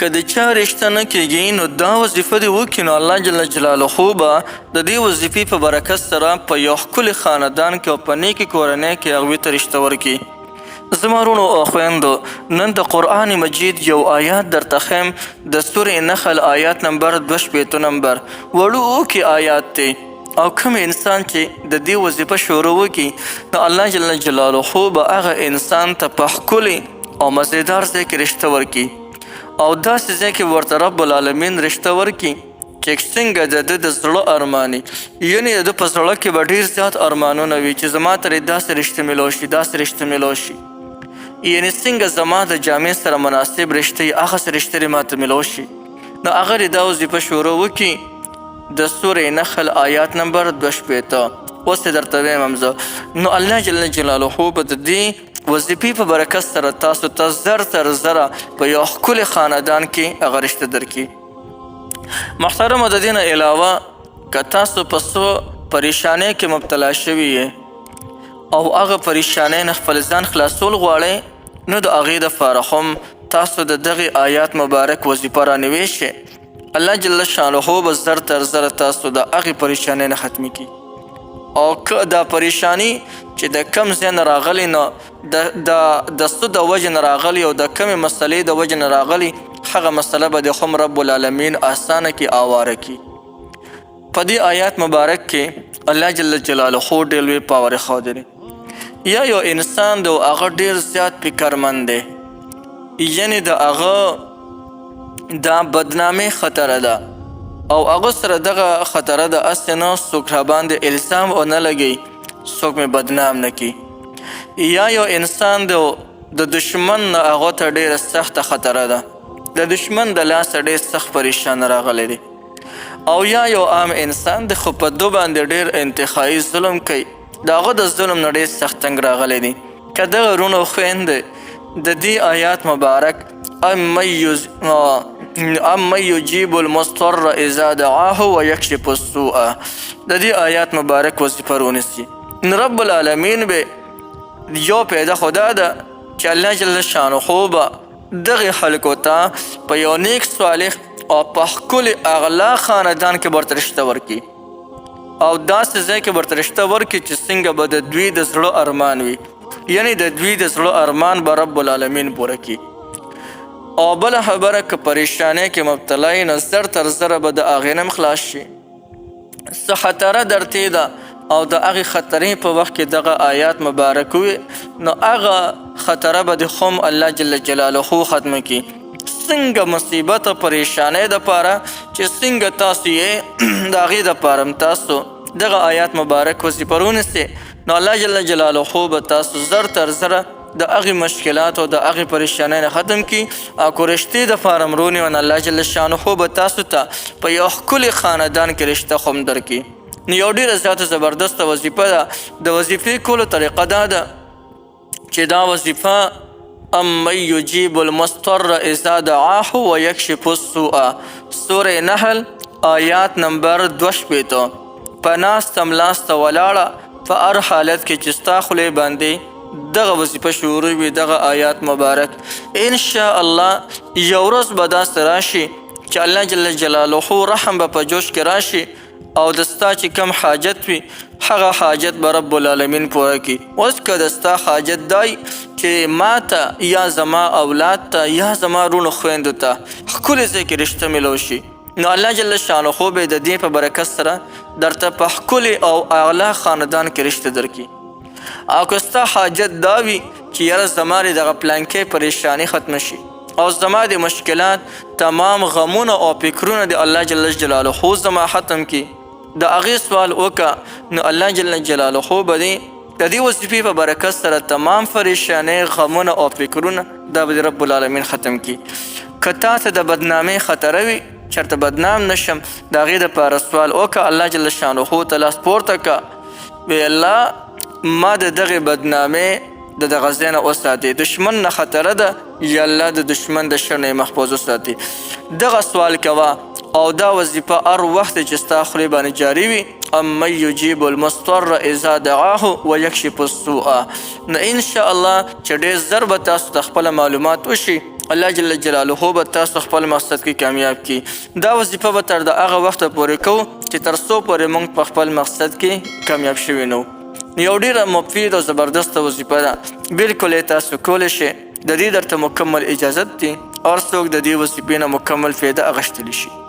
که د چا رشته نه کېږي نو دا وظیفه دې وکړي نو الله جل جلاله به د دې وظیفې په برکت سره په یو ښکلي خاندان کې او په نیکې کورنۍ کې هغوی ته رشته ورکړي. زما وروڼو او خویندو، نن د قرآن مجید یو آیات درته ښیم، د سورې نحل آیات نمبر 2 نمبر وړوکی آیات دی. او کوم انسان چې د دې وظیفه شروع وکړي نو الله جل جلاله به هغه انسان ته په ښکلي او مزیدار ځای کې رشته ورکړي او داسې ځای کې ورته رب العالمین رشته ورکړي چې څنګه د ده د زړه ارماني، یعنې د ده په زړه کې به ډېر زیات ارمانونه وي چې زما ته داسې رشته میلو شي، داسې رشته میلو شي، یعنې څنګه زما د جامع سره مناسب رشته یي هغسې رشته دې ماته میلو شي. نو هغه دې دا وظیفه شروع وکړي د سورې نحل آیات نمبر 2. اوس یې درته ویم هم زه. نو الله جل جلاله به د دې وظیفې په برکت سره تاسو ته زر تر زره په یو ښکلي خاندان کې هغه رشته درکړي. محترمو، د دې نه علاوه که تاسو په څه پریشانۍ کې مبتلا شوي یې او هغه پریشانۍ نه خپل ځان خلاصول غواړئ نو د هغې دپاره هم تاسو د دغې آیات مبارک وظیفه رانوی شئ. الله جل شانه به زر تر زره تاسو د هغې پریشانۍ نه ختمي کړي. او که دا پریشانی چې د کم ځای نه راغلی نو د څه د وجې نه راغلی او د کمې مسلې د وجې نه راغلی هغه مسله به د هم رب العالمین آسانه کې اواره کړي. په دې آیات مبارک کې الله جل جلاله ډېر لوی پاور ښودلی. یا یو انسان دی هغه ډېر زیات فکرمند دی، یعنې د هغه دا بدنامۍ خطره ده او هغه سره دغه خطره ده هسې نه څوک راباندې الزام ونه لګوي، څوک مې بدنام نه کړي. یا یو انسان دی د دشمن نه هغه ته ډېره سخته خطره ده، د دشمن د لاسه ډېر سخت پریشان راغلی دی. او یا یو عام انسان دی خو په دو باندې ډېر انتخابي ظلم کوي، د هغه د ظلم نه ډېر سخت تنګ راغلی دی. که دغه وروڼو خویندې د دې آیات مبارک اَمَّن یجیب المضطر اذا دعاه ویکشف السوء د دې آیات مبارک وظیفه رونیسي، نو رب العالمین به یو پیدا خدا ده چې الله جل شانه به دغې خلکو ته په یو نیک صالح او په ښکلي اغلا خاندان کې ورته رشته ورکړي او داسې ځای کې ورته رشته ورکړي چې څنګه به د دوی د زړه ارمان وي، یعنې د دوی د زړه ارمان به رب العالمین پوره کړي. او بله خبره که پریشانۍ کې مبتلا یې نو زر تر زره به د هغې نه خلاص شي. څه خطره درتې ده او د هغې خطرې په وخت کې دغه آیات مبارک وي نو هغه خطره به د خم الله جل جلاله ختمه کړي. څنګه مصیبت او پریشانۍ دپاره چې څنګه تاسو یې د هغې دپاره هم تاسو دغه آیات مبارک وظیفه رونیسئ نو الله جل جلاله به تاسو زر تر زره د هغې مشکلات او د هغې پریشانۍ نه ختم کړي او که رشتې دپاره هم رونیوه نو الله جل شانه به تاسو ته په یو ښکلي خاندان کې رشته خو هم درکړي. نو یو ډېره زیاته زبردسته وظیفه ده. د وظیفې کولو طریقه دا ده چې دا وظیفه اَمَّن یجیب المضطر اذا دعاه ویکشف السوء سورې نحل آیات نمبر 2. په ناسته ملاسته ولاړه په هر حالت کې چې ستا خولې باندې دغه وظیفه شروع وي دغه آیات مبارک انشاءالله یو ورځ به داسې راشي چې الله جل جلاله رحم به په جوش کې راشي او د ستا چې کم حاجت وي هغه حاجت به رب العالمین پوره کړي. اوس که د ستا حاجت دی چې ما ته یا زما اولاد ته یا زما وروڼو خویندو ته ښکلي ځای کې رشته میلو شي نو الله جل شانه به د دې په برکت سره درته په ښکلي او اعلی خاندان کې رشته درکړي. او که ستا حاجت دا وي چې یاره زما دغه پلانکۍ پریشاني ختمه شي او زما د مشکلات تمام غمونه او فکرونه د الله جل جلاله زما ختم کړي، د هغې سوال وکړه نو الله جل جلاله به د دې وظیفې په برکت سره تمام پریشانۍ غمونه او فکرونه دا به د رب العالمین ختم کړي. که تا ته د بدنامۍ خطره وي چېرته بدنام نشم د هغې دپاره سوال وکړه، الله جل شانه ته لاس پورته کړه، وی الله ما د دغې بدنامۍ د دغه ځای نه وساتې، دشمن نه خطره ده یا الله د دشمن د شر نه محفوظ وساتي. دغه سوال کوه او دا وظیفه هر وخت چې ستا خولې باندې جاري وي اَمَّن یجیب المضطر اذا دعاه ویکشف السوء نو انشاءالله چې ډېر زر به تاسو ته خپله معلومات وشي الله جل جلاله به تاسو خپل مقصد کې کامیاب کړي. دا وظیفه به تر د هغه وخته پورې کوو چې تر څو پورې موږ په خپل مقصد کې کامیاب شوي نه یو ډېره مفید او زبردسته وظیفه ده. بلکل یې تاسو کولی شئ. د دې درته مکمل اجازت دی. هر څوک د دې وظیفې نه مکمل فایده اخیستلی شي.